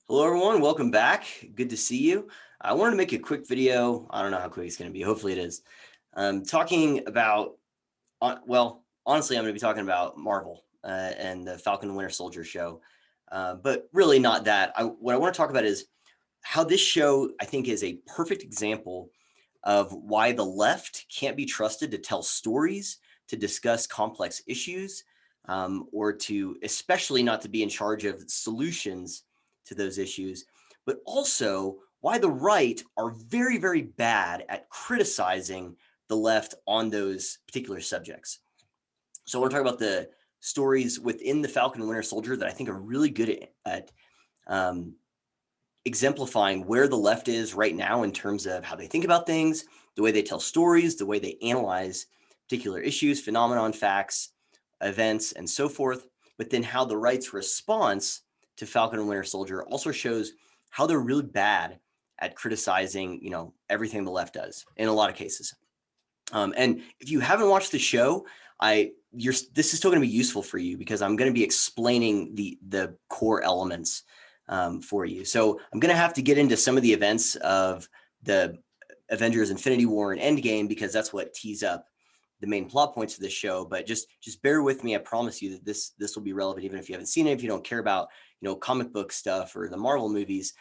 Hello, everyone. Welcome back. Good to see you. I wanted to make a quick video. I don't know how quick it's going to be. Hopefully it is. Talking about, honestly, I'm going to be talking about Marvel and the Falcon Winter Soldier show. But really not that. What I want to talk about is how this show, I think, is a perfect example of why the left can't be trusted to tell stories, to discuss complex issues, or to especially not to be in charge of solutions to those issues, but also why the right are very, very bad at criticizing the left on those particular subjects. So I want to talk about the stories within the Falcon and Winter Soldier that I think are really good at exemplifying where the left is right now in terms of how they think about things, the way they tell stories, the way they analyze particular issues, phenomenon, facts, events, and so forth. But then how the right's response to Falcon and Winter Soldier also shows how they're really bad at criticizing, everything the left does in a lot of cases. And if you haven't watched the show, this is still going to be useful for you because I'm going to be explaining the core elements for you. So I'm going to have to get into some of the events of the Avengers Infinity War and Endgame because that's what tees up the main plot points of this show. But just bear with me. I promise you that this will be relevant even if you haven't seen it, if you don't care about comic book stuff or the Marvel movies.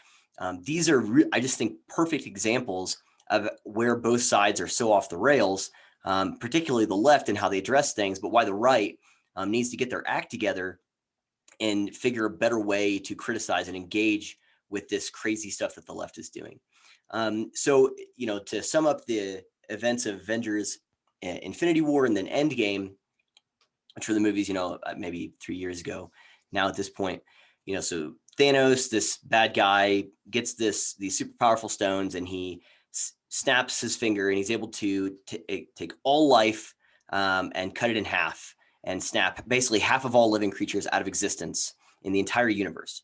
These are I just think perfect examples of where both sides are so off the rails, particularly the left and how they address things, but why the right needs to get their act together and figure a better way to criticize and engage with this crazy stuff that the left is doing. So, to sum up the events of Avengers Infinity War and then Endgame, which were the movies, maybe 3 years ago now at this point, so Thanos, this bad guy, gets these super powerful stones and he snaps his finger and he's able to take all life and cut it in half and snap basically half of all living creatures out of existence in the entire universe.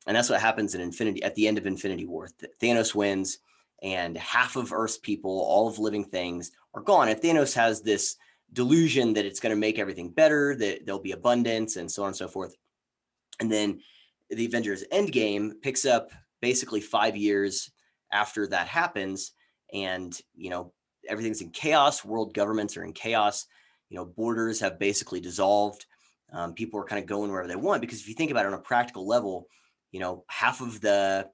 And that's what happens at the end of Infinity War. Thanos wins and half of Earth's people, all of living things are gone. And Thanos has this delusion that it's going to make everything better, that there'll be abundance and so on and so forth. And then the Avengers Endgame picks up basically 5 years after that happens. And, everything's in chaos. World governments are in chaos. Borders have basically dissolved. People are kind of going wherever they want, because if you think about it on a practical level, half of the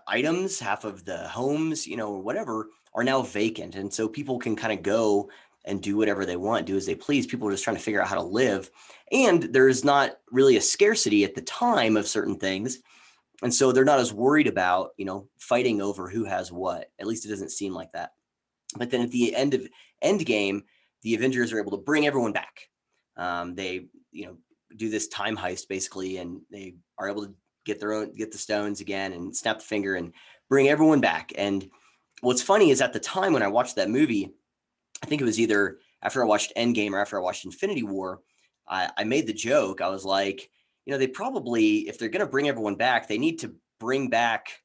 items, half of the homes, or whatever are now vacant. And so people can kind of go and do whatever they want, do as they please. People are just trying to figure out how to live. And there's not really a scarcity at the time of certain things. And so they're not as worried about, fighting over who has what. At least it doesn't seem like that. But then at the end of Endgame, the Avengers are able to bring everyone back. They, do this time heist basically, and they are able to get the stones again and snap the finger and bring everyone back. And what's funny is at the time when I watched that movie, I think it was either after I watched Endgame or after I watched Infinity War, I made the joke. I was like, they probably, if they're going to bring everyone back, they need to bring back,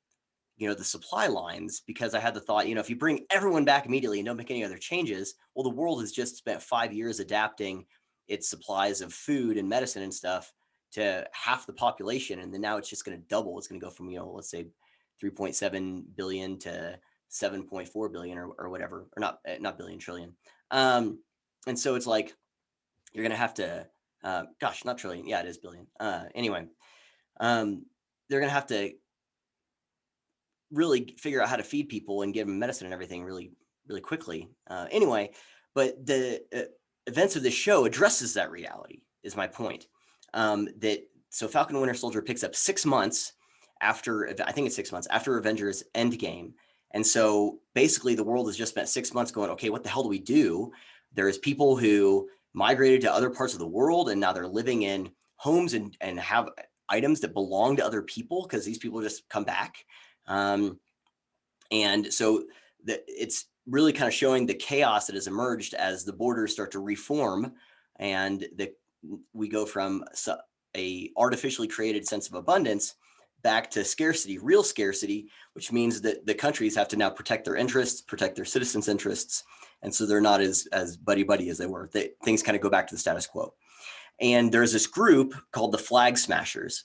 the supply lines, because I had the thought, if you bring everyone back immediately and don't make any other changes, well, the world has just spent 5 years adapting its supplies of food and medicine and stuff to half the population. And then now it's just going to double. It's going to go from, let's say 3.7 billion to 7.4 billion or whatever, or not billion, trillion. And so it's like, you're going to have to, not trillion. Yeah, it is billion. Anyway, they're going to have to really figure out how to feed people and give them medicine and everything really, really quickly. Anyway, but the events of this show addresses that reality, is my point. So Falcon Winter Soldier picks up 6 months after, I think it's 6 months after Avengers Endgame. And so basically the world has just spent 6 months going, okay, what the hell do we do? There's people who migrated to other parts of the world and now they're living in homes and have items that belong to other people because these people just come back. And so it's really kind of showing the chaos that has emerged as the borders start to reform, and we go from a artificially created sense of abundance back to scarcity, real scarcity, which means that the countries have to now protect their interests, protect their citizens' interests. And so they're not as buddy-buddy as they were. Things kind of go back to the status quo. And there's this group called the Flag Smashers,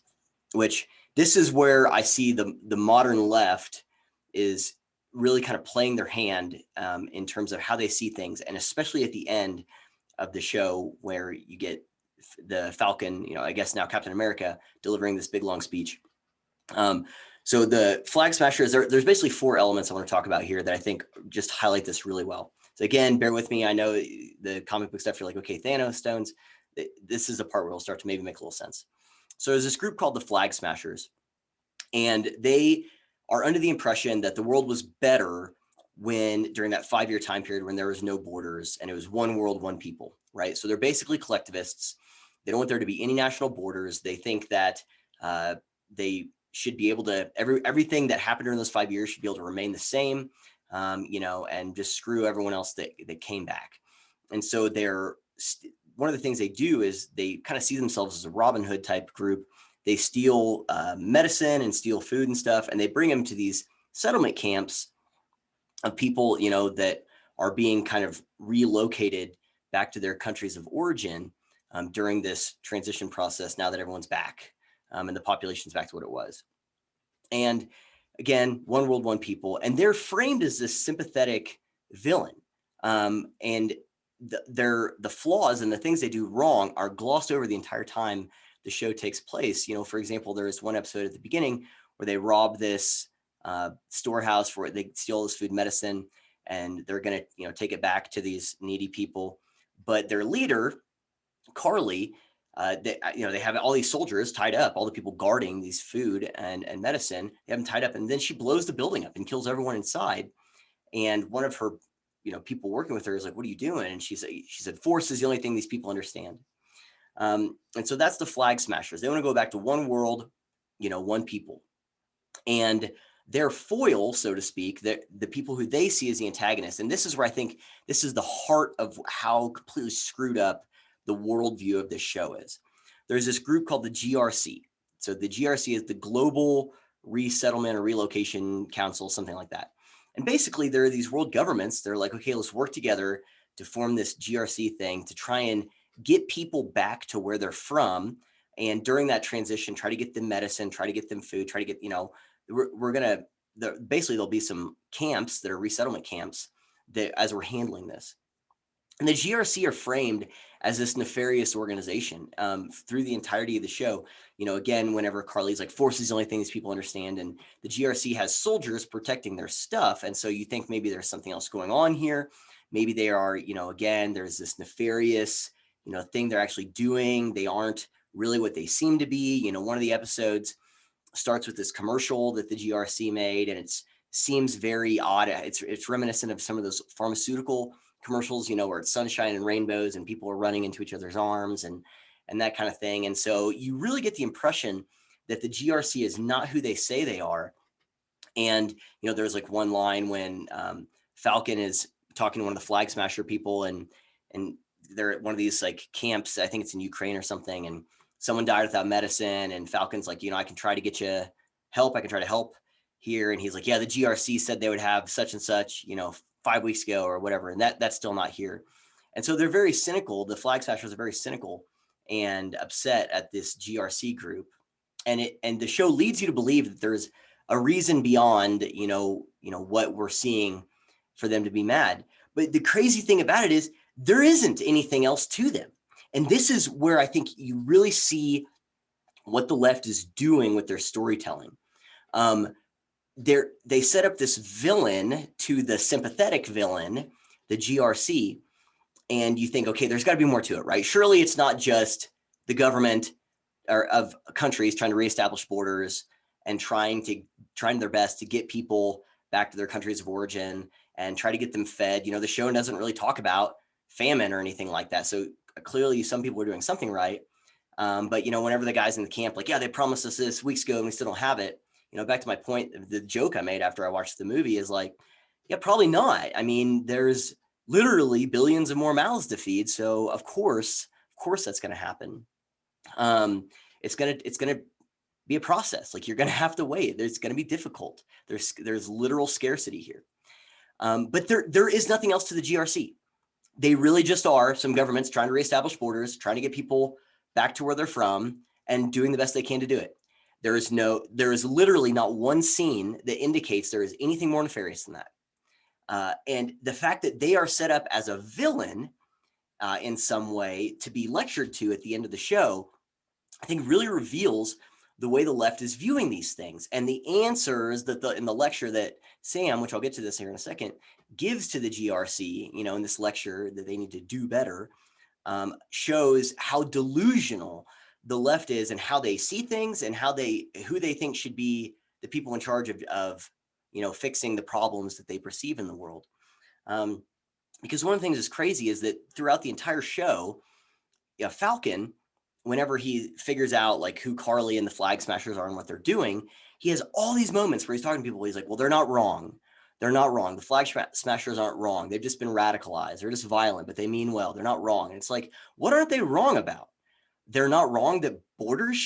which this is where I see the modern left is really kind of playing their hand in terms of how they see things, and especially at the end of the show where you get the Falcon, I guess now Captain America, delivering this big long speech. So the flag smashers, there's basically 4 elements I want to talk about here that I think just highlight this really well. So again, bear with me. I know the comic book stuff, you're like, okay, Thanos, stones. This is the part where it'll start to maybe make a little sense. So there's this group called the Flag Smashers, and they are under the impression that the world was better during that 5-year time period when there was no borders and it was one world, one people, right? So they're basically collectivists. They don't want there to be any national borders. They think that they should be able to, everything that happened during those 5 years should be able to remain the same, and just screw everyone else that came back. And so one of the things they do is they kind of see themselves as a Robin Hood type group. They steal medicine and steal food and stuff, and they bring them to these settlement camps of people, that are being kind of relocated back to their countries of origin during this transition process, now that everyone's back and the population's back to what it was. And again, one world, one people, and they're framed as this sympathetic villain. And the flaws and the things they do wrong are glossed over the entire time the show takes place. For example, there is one episode at the beginning where they rob this storehouse where they steal this food medicine, and they're going to, take it back to these needy people. But their leader, Carly, they have all these soldiers tied up, all the people guarding these food and medicine, they have them tied up, and then she blows the building up and kills everyone inside. And one of her, people working with her is like, "What are you doing?" And she said, "Force is the only thing these people understand." And so that's the Flag Smashers. They want to go back to one world, one people. And their foil, so to speak, the people who they see as the antagonist. And this is where I think this is the heart of how completely screwed up the worldview of this show is. There's this group called the GRC. So the GRC is the Global Resettlement or Relocation Council, something like that. And basically, there are these world governments. They're like, okay, let's work together to form this GRC thing to try and get people back to where they're from. And during that transition, try to get them medicine, try to get them food, try to get, we're going to, basically there'll be some camps that are resettlement camps that as we're handling this. And the GRC are framed as this nefarious organization through the entirety of the show. Again, whenever Carly's like, force is the only thing these people understand, and the GRC has soldiers protecting their stuff. And so you think maybe there's something else going on here. Maybe they are, again, there's this nefarious, thing they're actually doing. They aren't really what they seem to be. One of the episodes starts with this commercial that the GRC made, and it seems very odd. It's reminiscent of some of those pharmaceutical commercials, where it's sunshine and rainbows and people are running into each other's arms and that kind of thing. And so you really get the impression that the GRC is not who they say they are. And, there's like one line when Falcon is talking to one of the Flag Smasher people, and they're at one of these like camps, I think it's in Ukraine or something, and someone died without medicine, and Falcon's like, I can try to get you help. I can try to help here. And he's like, yeah, the GRC said they would have such and such, 5 weeks ago or whatever. And that's still not here. And so they're very cynical. The Flag Smashers are very cynical and upset at this GRC group. And the show leads you to believe that there's a reason beyond, what we're seeing for them to be mad. But the crazy thing about it is there isn't anything else to them. And this is where I think you really see what the left is doing with their storytelling. They set up this villain to the sympathetic villain, the GRC, and you think, okay, there's got to be more to it, right? Surely it's not just the government or of countries trying to reestablish borders and trying their best to get people back to their countries of origin and try to get them fed. The show doesn't really talk about famine or anything like that. So clearly some people are doing something right. But, whenever the guys in the camp, like, yeah, they promised us this weeks ago and we still don't have it. Back to my point, the joke I made after I watched the movie is like, yeah, probably not. I mean, there's literally billions of more mouths to feed. So of course that's going to happen. It's going to be a process. Like, you're going to have to wait. There's going to be difficult. There's literal scarcity here. But there is nothing else to the GRC. They really just are some governments trying to reestablish borders, trying to get people back to where they're from and doing the best they can to do it. There is literally not one scene that indicates there is anything more nefarious than that. And the fact that they are set up as a villain in some way to be lectured to at the end of the show, I think really reveals the way the left is viewing these things. And the answers that in the lecture that Sam, which I'll get to this here in a second, gives to the GRC, in this lecture that they need to do better, shows how delusional the left is and how they see things and who they think should be the people in charge of fixing the problems that they perceive in the world. Because one of the things that's crazy is that throughout the entire show, Falcon, whenever he figures out like who Carly and the Flag Smashers are and what they're doing, he has all these moments where he's talking to people. He's like, well, they're not wrong. They're not wrong. The Flag Smashers aren't wrong. They've just been radicalized. They're just violent, but they mean well. They're not wrong. And it's like, what aren't they wrong about? They're not wrong that borders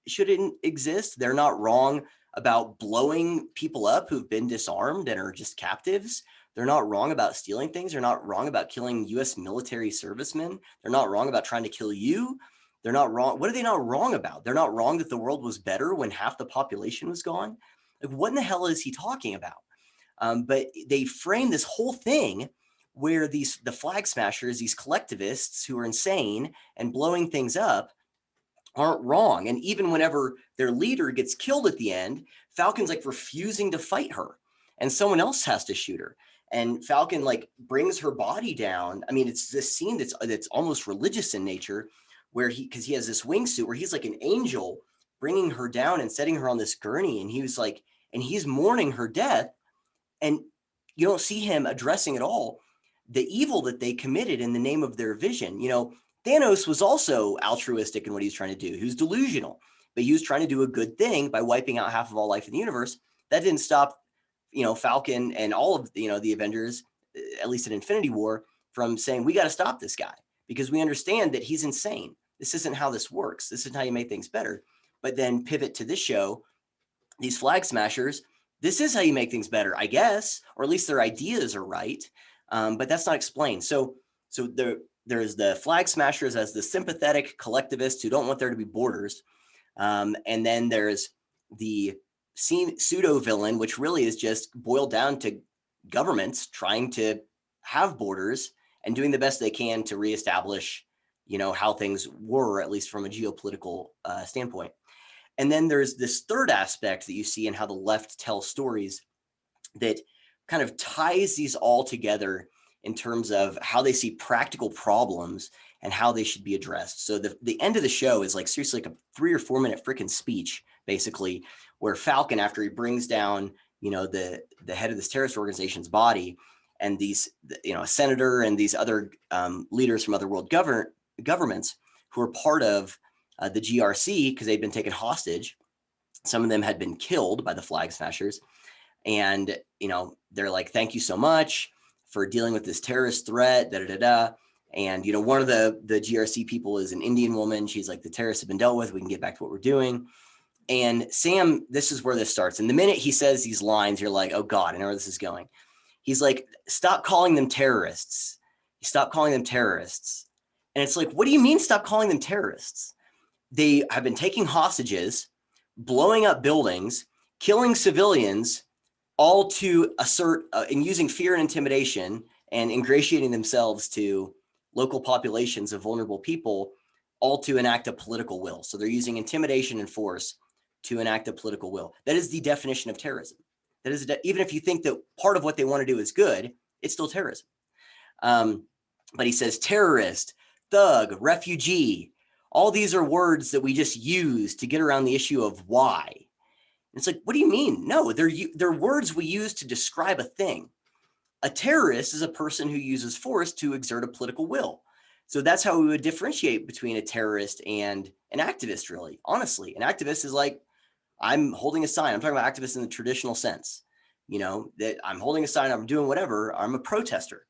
shouldn't exist. They're not wrong about blowing people up who've been disarmed and are just captives. They're not wrong about stealing things. They're not wrong about killing U.S. military servicemen. They're not wrong about trying to kill you. They're not wrong. What are they not wrong about? They're not wrong that the world was better when half the population was gone. Like, what in the hell is he talking about? But they frame this whole thing where the Flag Smashers, these collectivists who are insane and blowing things up, aren't wrong. And even whenever their leader gets killed at the end, Falcon's like refusing to fight her, and someone else has to shoot her. And Falcon like brings her body down. I mean, it's this scene that's almost religious in nature, where because he has this wingsuit where he's like an angel bringing her down and setting her on this gurney, and he's mourning her death, and you don't see him addressing at all the evil that they committed in the name of their vision. Thanos was also altruistic in what he was trying to do. He was delusional, but he was trying to do a good thing by wiping out half of all life in the universe. That didn't stop, Falcon and all of the Avengers, at least in Infinity War, from saying, we got to stop this guy because we understand that he's insane. This isn't how this works. This isn't how you make things better. But then pivot to this show, these Flag Smashers, this is how you make things better, I guess, or at least their ideas are right. But that's not explained. So there's the Flag Smashers as the sympathetic collectivists who don't want there to be borders. And then there's the pseudo villain, which really is just boiled down to governments trying to have borders and doing the best they can to reestablish, how things were, at least from a geopolitical standpoint. And then there's this third aspect that you see in how the left tells stories that kind of ties these all together in terms of how they see practical problems and how they should be addressed. So the end of the show is like seriously like a 3 or 4 minute freaking speech, basically, where Falcon, after he brings down, the head of this terrorist organization's body, and these, a senator and these other leaders from other world governments who are part of the GRC because they'd been taken hostage. Some of them had been killed by the Flag Smashers. And, they're like, thank you so much for dealing with this terrorist threat, And, one of the GRC people is an Indian woman. She's like, the terrorists have been dealt with. We can get back to what we're doing. And Sam, this is where this starts. And the minute he says these lines, you're like, oh God, I know where this is going. He's like, stop calling them terrorists. Stop calling them terrorists. And it's like, what do you mean stop calling them terrorists? They have been taking hostages, blowing up buildings, killing civilians, all to assert and using fear and intimidation and ingratiating themselves to local populations of vulnerable people, all to enact a political will. So they're using intimidation and force to enact a political will. That is the definition of terrorism. That is, even if you think that part of what they want to do is good, it's still terrorism. But he says terrorist, thug, refugee. All these are words that we just use to get around the issue of why. It's like, what do you mean? No, they're words we use to describe a thing. A terrorist is a person who uses force to exert a political will. So that's how we would differentiate between a terrorist and an activist, really. Honestly, an activist is like, I'm holding a sign. I'm talking about activists in the traditional sense, that I'm holding a sign, I'm doing whatever, I'm a protester.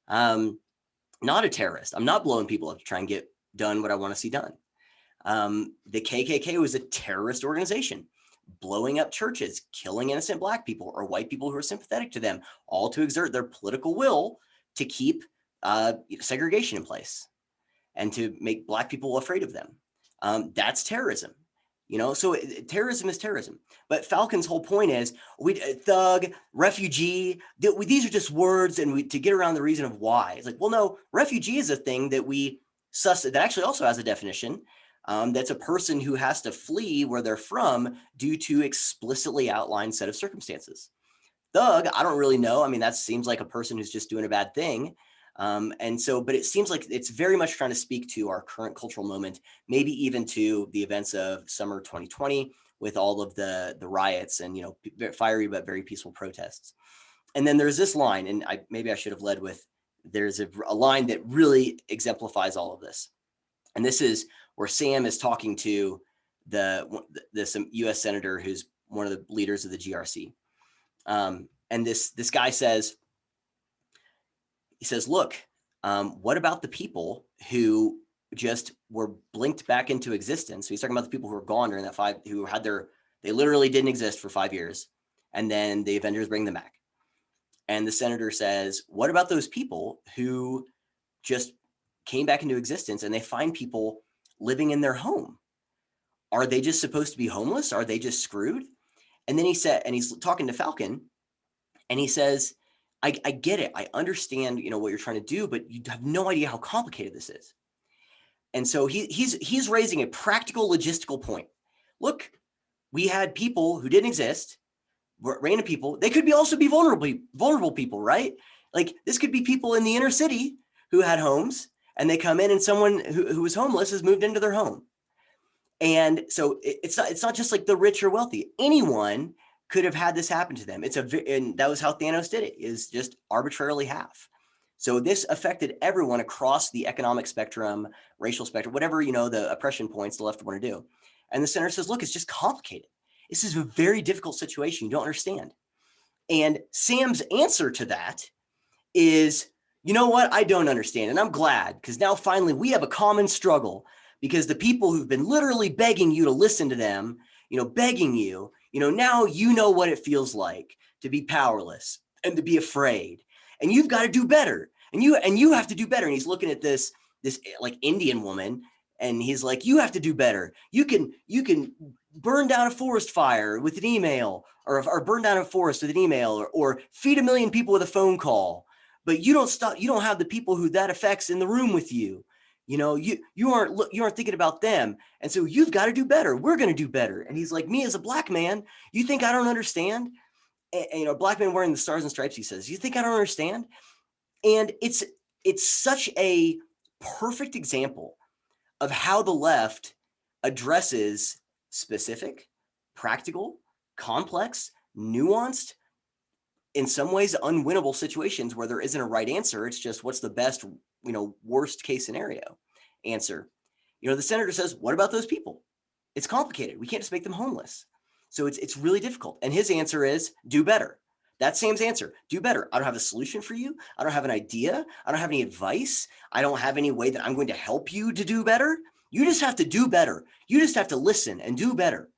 Not a terrorist. I'm not blowing people up to try and get done what I want to see done. The KKK was a terrorist organization, blowing up churches, killing innocent Black people or white people who are sympathetic to them, all to exert their political will to keep segregation in place and to make Black people afraid of them. That's terrorism. So terrorism is terrorism. But Falcon's whole point is thug, refugee, these are just words and to get around the reason of why. It's like, well, no, refugee is a thing that that actually also has a definition. That's a person who has to flee where they're from due to explicitly outlined set of circumstances. Thug, I don't really know. I mean, that seems like a person who's just doing a bad thing. But it seems like it's very much trying to speak to our current cultural moment, maybe even to the events of summer 2020 with all of the riots and, fiery but very peaceful protests. And then there's this line, and maybe I should have led with, there's a line that really exemplifies all of this. And this is where Sam is talking to this U.S. senator who's one of the leaders of the GRC. And this guy says, look, what about the people who just were blinked back into existence? So he's talking about the people who are gone during that they literally didn't exist for 5 years. And then the Avengers bring them back. And the senator says, what about those people who just came back into existence and they find people living in their home? Are they just supposed to be homeless? Are they just screwed? And then he said, and he's talking to Falcon, and he says, I get it. I understand, what you're trying to do, but you have no idea how complicated this is. And so he's raising a practical logistical point. Look, we had people who didn't exist, random people. They could also be vulnerable people, right? Like this could be people in the inner city who had homes, and they come in and someone who was homeless has moved into their home. And so it's not just like the rich or wealthy. Anyone could have had this happen to them. And that was how Thanos did it, is just arbitrarily half. So this affected everyone across the economic spectrum, racial spectrum, whatever, the oppression points the left want to do. And the senator says, look, it's just complicated. This is a very difficult situation. You don't understand. And Sam's answer to that is, you know what? I don't understand. And I'm glad, because now finally we have a common struggle, because the people who've been literally begging you to listen to them, begging you, now you know what it feels like to be powerless and to be afraid, and you've got to do better. And you have to do better. And he's looking at this like Indian woman, and he's like, you have to do better. You can burn down a forest fire with an email, or burn down a forest with an email, or feed 1 million people with a phone call. But you don't have the people who that affects in the room with you. You aren't thinking about them. And so you've got to do better. We're going to do better. And he's like, me as a black man, you think I don't understand? And, black man wearing the stars and stripes, he says, you think I don't understand? And it's such a perfect example of how the left addresses specific, practical, complex, nuanced, in some ways unwinnable situations where there isn't a right answer. It's just what's the best, worst case scenario answer. The senator says, what about those people? It's complicated. We can't just make them homeless. So it's really difficult. And his answer is do better. That's Sam's answer. Do better. I don't have a solution for you. I don't have an idea. I don't have any advice. I don't have any way that I'm going to help you to do better. You just have to do better. You just have to listen and do better.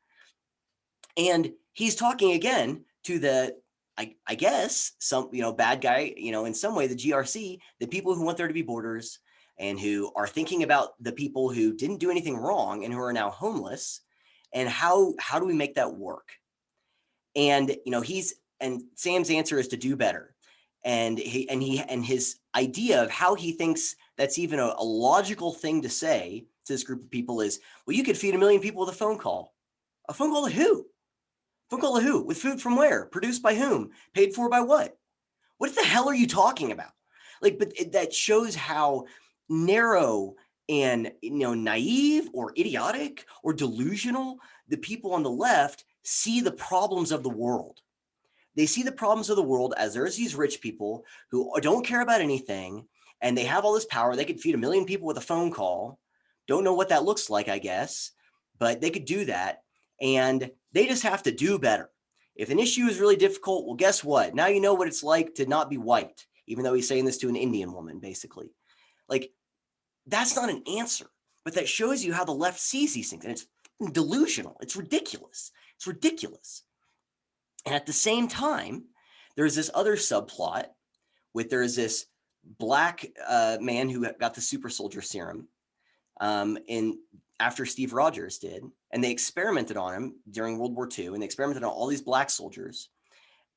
And he's talking again to the, I guess, some, bad guy, in some way, the GRC, the people who want there to be borders and who are thinking about the people who didn't do anything wrong and who are now homeless. And how do we make that work? And, and Sam's answer is to do better. And his idea of how he thinks that's even a logical thing to say to this group of people is, well, you could feed 1 million people with a phone call. A phone call to who? Phone call to who? With food from where? Produced by whom? Paid for by what? What the hell are you talking about? But that shows how narrow and naive or idiotic or delusional the people on the left see the problems of the world. They see the problems of the world as there's these rich people who don't care about anything, and they have all this power. They could feed 1 million people with a phone call. Don't know what that looks like, I guess, but they could do that. And they just have to do better. If an issue is really difficult, well, guess what? Now you know what it's like to not be white, even though he's saying this to an Indian woman, basically. That's not an answer, but that shows you how the left sees these things. And it's delusional. It's ridiculous. It's ridiculous. And at the same time, there's this other subplot there's this black man who got the super soldier serum. And after Steve Rogers did, and they experimented on him during World War II, and they experimented on all these black soldiers,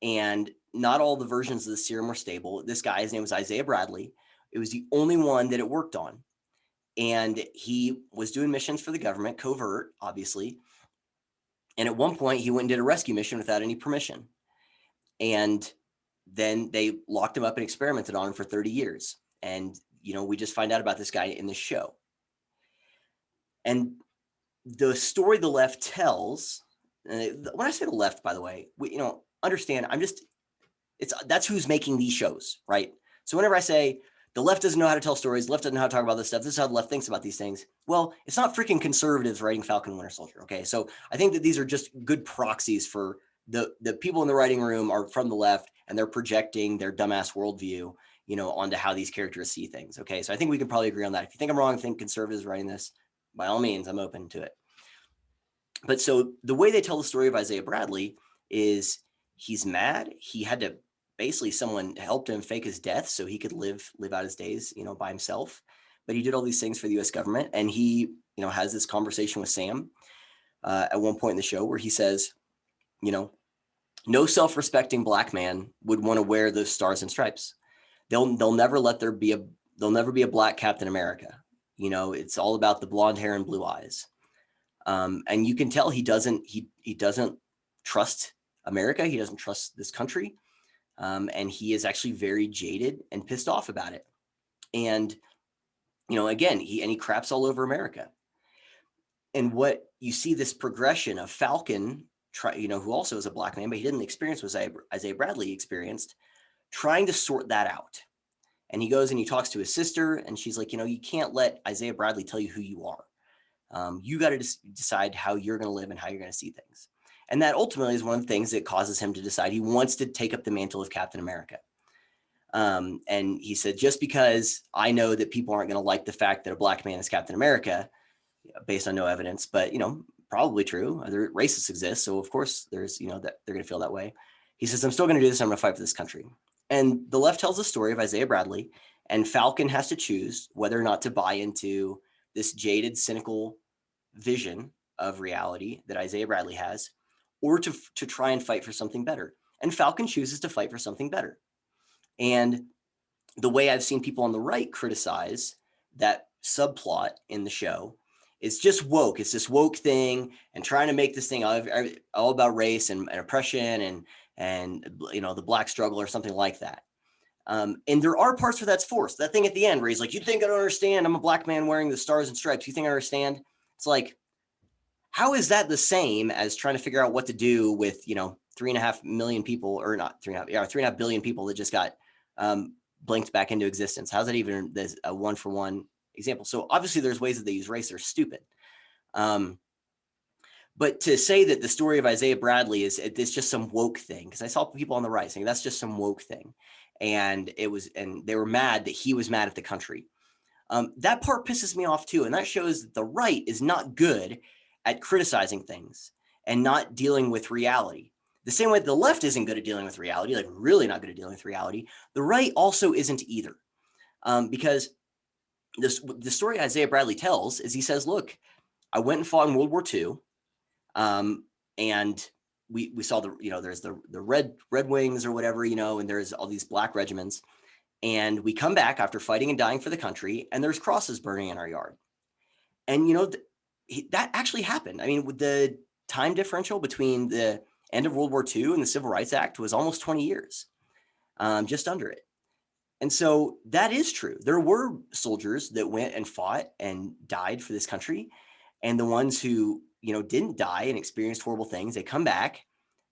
and not all the versions of the serum were stable. This guy, his name was Isaiah Bradley. It was the only one that it worked on. And he was doing missions for the government, covert, obviously. And at one point, he went and did a rescue mission without any permission. And then they locked him up and experimented on him for 30 years. And, we just find out about this guy in this show. And the story the left tells, when I say the left, by the way, understand, that's who's making these shows, right? So whenever I say the left doesn't know how to tell stories, the left doesn't know how to talk about this stuff, this is how the left thinks about these things. Well, it's not freaking conservatives writing Falcon Winter Soldier, okay? So I think that these are just good proxies for the people in the writing room are from the left, and they're projecting their dumbass worldview, onto how these characters see things, okay? So I think we can probably agree on that. If you think I'm wrong, think conservatives writing this, by all means, I'm open to it. But so the way they tell the story of Isaiah Bradley is he's mad. He had to basically, someone helped him fake his death so he could live out his days, by himself. But he did all these things for the U.S. government. And he, has this conversation with Sam at one point in the show where he says, no self-respecting black man would want to wear those stars and stripes. They'll never let there'll never be a black Captain America. It's all about the blonde hair and blue eyes. And you can tell he doesn't trust America. He doesn't trust this country. And he is actually very jaded and pissed off about it. And, again, he craps all over America. And what you see this progression of Falcon, who also is a black man, but he didn't experience what Isaiah Bradley experienced, trying to sort that out. And he goes and he talks to his sister, and she's like, you can't let Isaiah Bradley tell you who you are. You got to decide how you're going to live and how you're going to see things. And that ultimately is one of the things that causes him to decide he wants to take up the mantle of Captain America. And he said, just because I know that people aren't going to like the fact that a black man is Captain America, based on no evidence, but, probably true. Other racists exist. So of course there's, that they're going to feel that way. He says, I'm still going to do this. I'm going to fight for this country. And the left tells the story of Isaiah Bradley, and Falcon has to choose whether or not to buy into this jaded, cynical vision of reality that Isaiah Bradley has, or to try and fight for something better. And Falcon chooses to fight for something better. And the way I've seen people on the right criticize that subplot in the show is just woke. It's this woke thing and trying to make this thing all about race and oppression and the black struggle or something like that. And there are parts where that's forced. That thing at the end where he's like, you think I don't understand? I'm a black man wearing the stars and stripes. You think I understand? It's like, how is that the same as trying to figure out what to do with, 3.5 million people, or not 3.5 billion people that just got blinked back into existence? How's that even a one-for-one example? So obviously there's ways that they use race that are stupid. But to say that the story of Isaiah Bradley is just some woke thing, because I saw people on the right saying that's just some woke thing. And they were mad that he was mad at the country. That part pisses me off too. And that shows that the right is not good at criticizing things and not dealing with reality. The same way the left isn't good at dealing with reality, like really not good at dealing with reality, the right also isn't either. Because the story Isaiah Bradley tells is he says, look, I went and fought in World War II. And we saw there's the Red Wings or whatever, and there's all these black regiments. And we come back after fighting and dying for the country, and there's crosses burning in our yard. And, that actually happened. I mean, with the time differential between the end of World War II and the Civil Rights Act was almost 20 years, just under it. And so that is true. There were soldiers that went and fought and died for this country. And the ones who, didn't die and experienced horrible things, they come back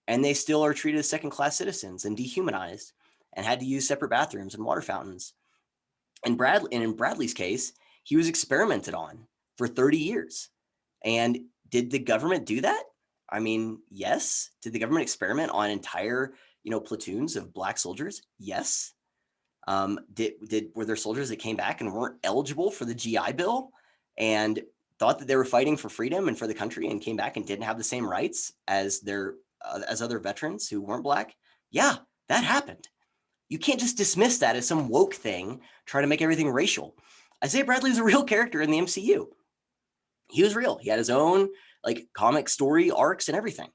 and they still are treated as second-class citizens and dehumanized and had to use separate bathrooms and water fountains. And in Bradley's case, he was experimented on for 30 years. And did the government do that? I mean, yes. Did the government experiment on entire, platoons of black soldiers? Yes. Were there soldiers that came back and weren't eligible for the GI Bill and thought that they were fighting for freedom and for the country and came back and didn't have the same rights as as other veterans who weren't black? Yeah, that happened. You can't just dismiss that as some woke thing, trying to make everything racial. Isaiah Bradley is a real character in the MCU. He was real. He had his own like comic story arcs and everything.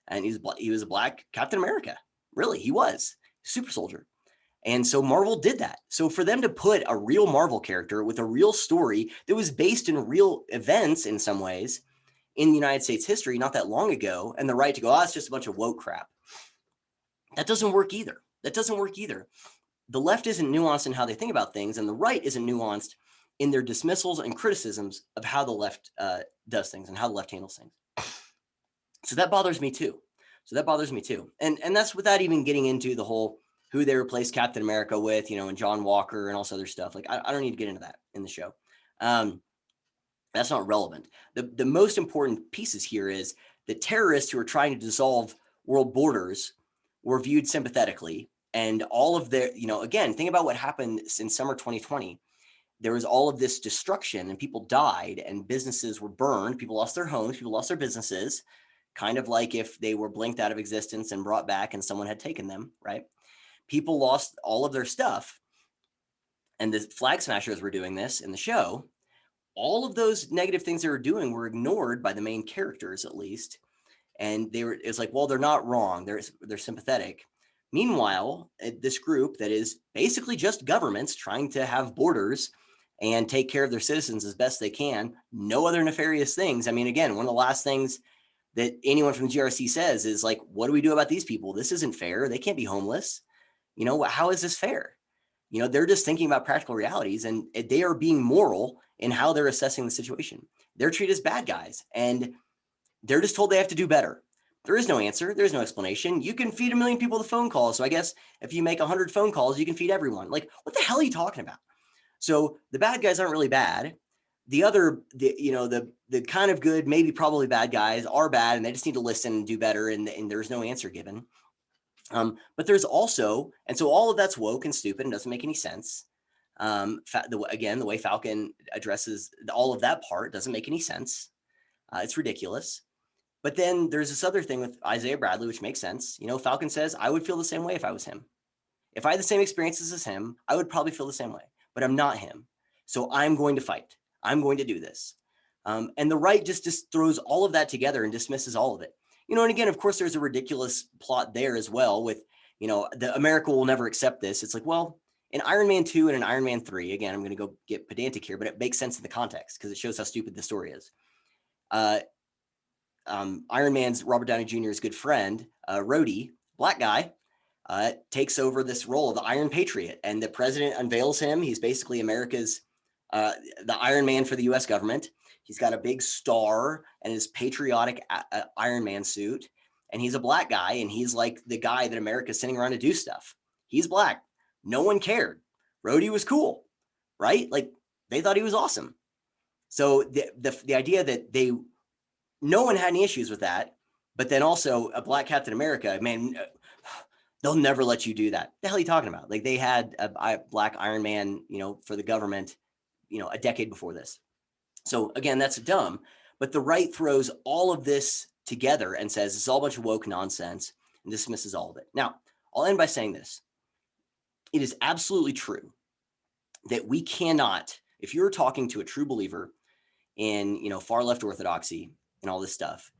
And he was a black Captain America. Really, he was super soldier. And so Marvel did that. So for them to put a real Marvel character with a real story that was based in real events in some ways in the United States history not that long ago, and the right to go, oh, it's just a bunch of woke crap. That doesn't work either. That doesn't work either. The left isn't nuanced in how they think about things, and the right isn't nuanced in their dismissals and criticisms of how the left does things and how the left handles things. So that bothers me too. And that's without even getting into the whole who they replaced Captain America with, and John Walker and all this other stuff. Like, I don't need to get into that in the show. That's not relevant. The most important pieces here is the terrorists who are trying to dissolve world borders were viewed sympathetically. And all of their, again, think about what happened in summer 2020. There was all of this destruction and people died and businesses were burned. People lost their homes, people lost their businesses, kind of like if they were blinked out of existence and brought back and someone had taken them, right? People lost all of their stuff. And the flag smashers were doing this in the show. All of those negative things they were doing were ignored by the main characters, at least. And it's like, well, they're not wrong. They're sympathetic. Meanwhile, this group that is basically just governments trying to have borders and take care of their citizens as best they can, no other nefarious things. I mean, again, one of the last things that anyone from the GRC says is like, what do we do about these people? This isn't fair. They can't be homeless. How is this fair? They're just thinking about practical realities, and they are being moral in how they're assessing the situation. They're treated as bad guys, and they're just told they have to do better. There is no answer. There's no explanation. You can feed 1 million people with a phone call. So I guess if you make 100 phone calls, you can feed everyone. Like, what the hell are you talking about? So the bad guys aren't really bad. The other, the kind of good, maybe probably bad guys are bad, and they just need to listen and do better. And there's no answer given. But there's also, and so all of that's woke and stupid and doesn't make any sense. Again, the way Falcon addresses all of that part doesn't make any sense. It's ridiculous. But then there's this other thing with Isaiah Bradley, which makes sense. Falcon says, I would feel the same way if I was him. If I had the same experiences as him, I would probably feel the same way, but I'm not him. So I'm going to fight. I'm going to do this. And the right just throws all of that together and dismisses all of it. And again, of course, there's a ridiculous plot there as well with, the America will never accept this. It's like, well, in Iron Man 2 and in Iron Man 3, again, I'm going to go get pedantic here, but it makes sense in the context because it shows how stupid the story is. Iron Man's Robert Downey Jr.'s good friend, Rhodey, black guy, takes over this role of the Iron Patriot, and the president unveils him. He's basically America's, the Iron Man for the US government. He's got a big star and his patriotic Iron Man suit, and he's a black guy, and he's like the guy that America's sending around to do stuff. He's black. No one cared. Rhodey was cool, right? Like, they thought he was awesome. So the idea that no one had any issues with that, but then also a black Captain America, man, they'll never let you do that. The hell are you talking about? Like, they had a black Iron Man, for the government, a decade before this. So again, that's dumb, but the right throws all of this together and says it's all a bunch of woke nonsense and dismisses all of it. Now, I'll end by saying this. It is absolutely true that we cannot, if you're talking to a true believer in, far-left orthodoxy and all this stuff,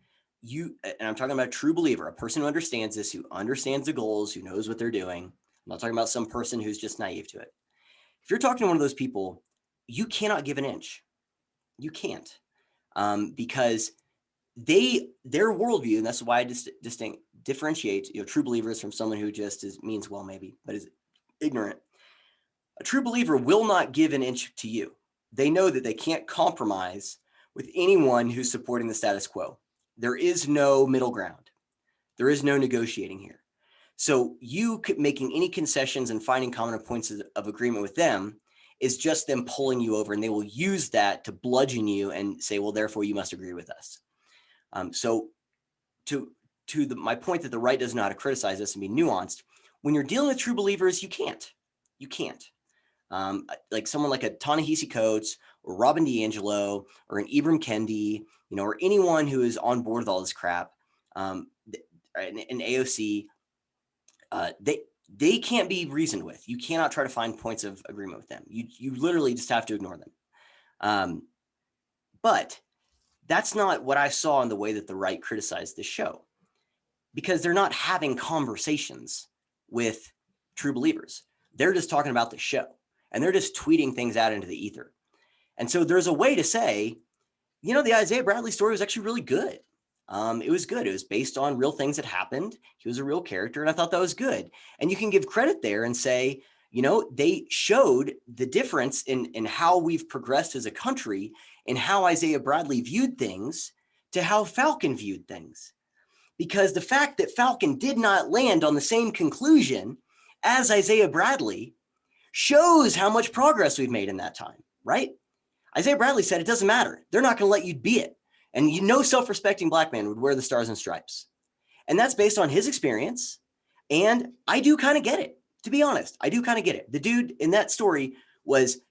and I'm talking about a true believer, a person who understands this, who understands the goals, who knows what they're doing. I'm not talking about some person who's just naive to it. If you're talking to one of those people, you cannot give an inch. You can't, because their worldview, and that's why I differentiate true believers from someone who just means well maybe, but is ignorant. A true believer will not give an inch to you. They know that they can't compromise with anyone who's supporting the status quo. There is no middle ground. There is no negotiating here. So you making any concessions and finding common points of agreement with them is just them pulling you over, and they will use that to bludgeon you and say, well, therefore you must agree with us. So to my point that the right doesn't know how to criticize this and be nuanced, when you're dealing with true believers, you can't. Like someone like a Ta-Nehisi Coates or Robin DiAngelo or an Ibram Kendi, or anyone who is on board with all this crap, an AOC, they can't be reasoned with. You cannot try to find points of agreement with them. You literally just have to ignore them. But That's not what I saw in the way that the right criticized this show, because they're not having conversations with true believers. They're just talking about the show, and they're just tweeting things out into the ether. And so there's a way to say, you know, the Isaiah Bradley story was actually really good. It was good. It was based on real things that happened. He was a real character, and I thought that was good. And you can give credit there and say, you know, they showed the difference in how we've progressed as a country and how Isaiah Bradley viewed things to how Falcon viewed things. Because the fact that Falcon did not land on the same conclusion as Isaiah Bradley shows how much progress we've made in that time, right? Isaiah Bradley said, it doesn't matter. They're not going to let you be it. And no self-respecting black man would wear the stars and stripes. And that's based on his experience. And I do kind of get it, to be honest. I do kind of get it. The dude in that story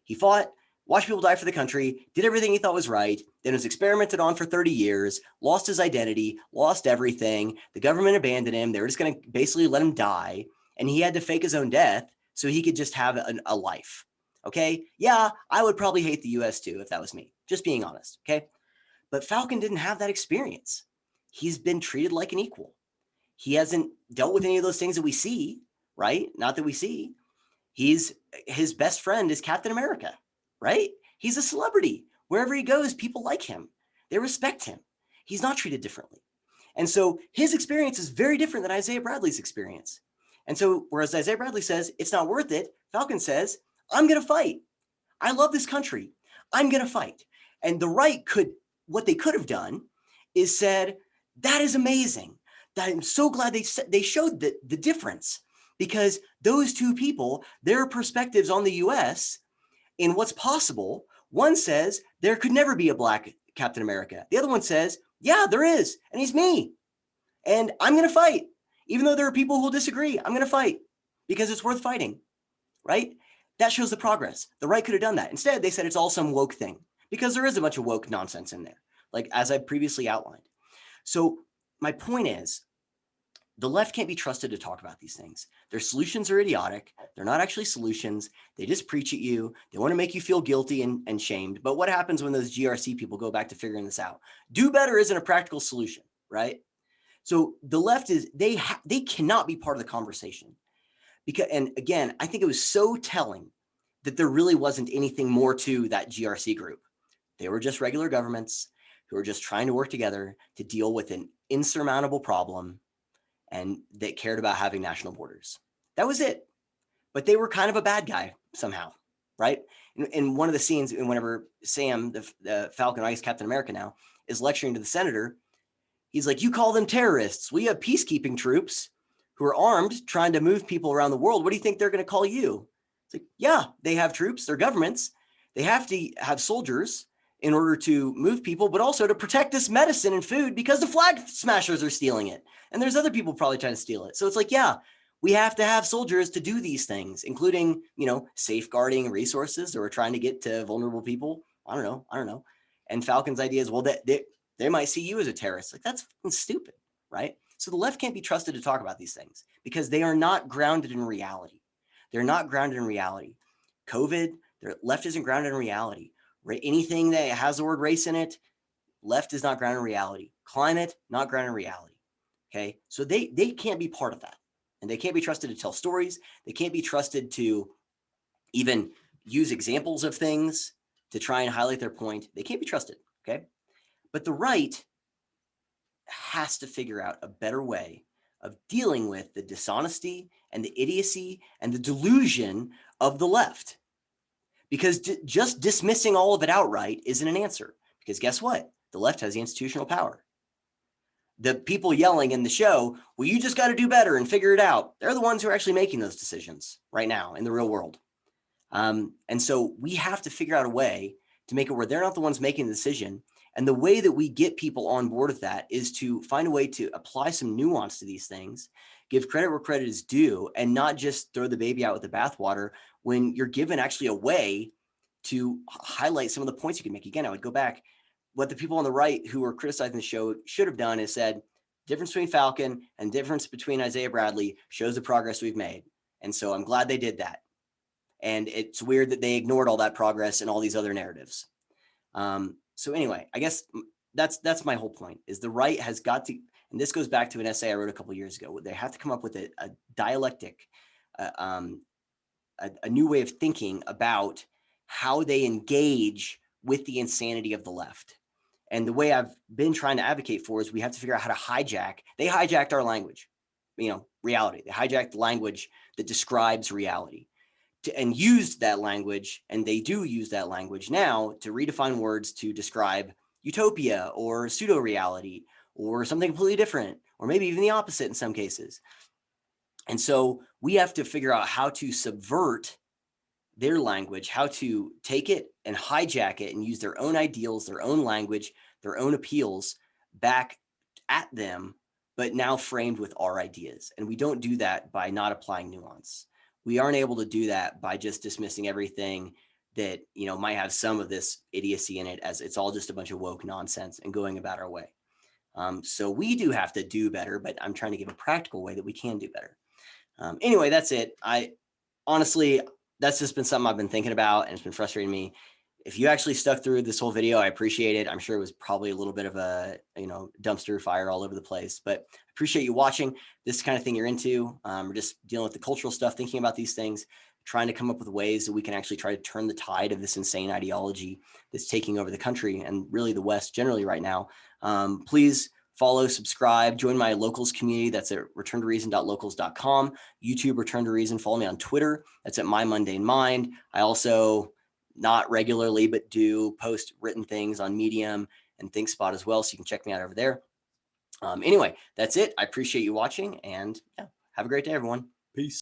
he fought, watched people die for the country, did everything he thought was right, then was experimented on for 30 years, lost his identity, lost everything. The government abandoned him. They were just going to basically let him die. And he had to fake his own death so he could just have a life. Okay. Yeah, I would probably hate the US too if that was me, just being honest. Okay. But Falcon didn't have that experience. He's been treated like an equal. He hasn't dealt with any of those things that we see, right? Not that we see. His best friend is Captain America, right? He's a celebrity. Wherever he goes, people like him. They respect him. He's not treated differently. And so his experience is very different than Isaiah Bradley's experience. And so whereas Isaiah Bradley says, it's not worth it, Falcon says, I'm going to fight. I love this country. I'm going to fight. And the right what they could have done is said, that is amazing. I'm so glad they showed the difference, because those two people, their perspectives on the US in what's possible, one says there could never be a black Captain America. The other one says, yeah, there is. And he's me. And I'm going to fight. Even though there are people who will disagree, I'm going to fight because it's worth fighting, right? That shows the progress. The right could have done that. Instead, they said it's all some woke thing, because there is a bunch of woke nonsense in there, like as I previously outlined. So my point is, the left can't be trusted to talk about these things. Their solutions are idiotic. They're not actually solutions. They just preach at you. They want to make you feel guilty and shamed. But what happens when those GRC people go back to figuring this out? Do better isn't a practical solution, right? So the left they cannot be part of the conversation. And again, I think it was so telling that there really wasn't anything more to that GRC group. They were just regular governments who were just trying to work together to deal with an insurmountable problem, and that cared about having national borders. That was it. But they were kind of a bad guy somehow, right? In one of the scenes, whenever Sam, the Falcon, I guess Captain America now, is lecturing to the senator, he's like, you call them terrorists. We have peacekeeping troops who are armed trying to move people around the world. What do you think they're going to call you? It's like, yeah, they have troops. They're governments. They have to have soldiers in order to move people, but also to protect this medicine and food, because the flag smashers are stealing it. And there's other people probably trying to steal it. So it's like, yeah, we have to have soldiers to do these things, including, safeguarding resources that we're trying to get to vulnerable people. I don't know. And Falcon's idea is, well, they might see you as a terrorist. Like, that's stupid, right? So the left can't be trusted to talk about these things because they are not grounded in reality. They're not grounded in reality. COVID, the left isn't grounded in reality. Anything that has the word race in it, left is not grounded in reality. Climate, not grounded in reality. Okay, so they can't be part of that. And they can't be trusted to tell stories. They can't be trusted to even use examples of things to try and highlight their point. They can't be trusted, okay? But the right has to figure out a better way of dealing with the dishonesty and the idiocy and the delusion of the left. Because just dismissing all of it outright isn't an answer. Because guess what? The left has the institutional power. The people yelling in the show, well, you just got to do better and figure it out. They're the ones who are actually making those decisions right now in the real world. And so we have to figure out a way to make it where they're not the ones making the decision. And the way that we get people on board with that is to find a way to apply some nuance to these things, give credit where credit is due, and not just throw the baby out with the bathwater when you're given actually a way to highlight some of the points you can make. Again, I would go back. What the people on the right who were criticizing the show should have done is said, difference between Falcon and difference between Isaiah Bradley shows the progress we've made. And so I'm glad they did that. And it's weird that they ignored all that progress and all these other narratives. So anyway, I guess that's my whole point, is the right has got to, and this goes back to an essay I wrote a couple of years ago. They have to come up with a dialectic, uh, um, a new way of thinking about how they engage with the insanity of the left. And the way I've been trying to advocate for is we have to figure out how to hijack. They hijacked our language, reality. They hijacked the language that describes reality and used that language, and they do use that language now to redefine words to describe utopia or pseudo reality or something completely different, or maybe even the opposite in some cases. And so we have to figure out how to subvert their language, how to take it and hijack it and use their own ideals, their own language, their own appeals back at them, but now framed with our ideas. And we don't do that by not applying nuance. We aren't able to do that by just dismissing everything that, might have some of this idiocy in it, as it's all just a bunch of woke nonsense, and going about our way. So we do have to do better, but I'm trying to give a practical way that we can do better. Anyway, that's it. Honestly, that's just been something I've been thinking about, and it's been frustrating me. If you actually stuck through this whole video, I appreciate it. I'm sure it was probably a little bit of a, dumpster fire all over the place, but I appreciate you watching. This kind of thing you're into. We're just dealing with the cultural stuff, thinking about these things, trying to come up with ways that we can actually try to turn the tide of this insane ideology that's taking over the country and really the West generally right now. Please follow, subscribe, join my locals community. That's at returntoreason.locals.com. YouTube, Return to Reason. Follow me on Twitter. That's at My Mundane Mind. I also, not regularly, but do post written things on Medium and ThinkSpot as well. So you can check me out over there. Anyway, that's it. I appreciate you watching, and yeah, have a great day, everyone. Peace.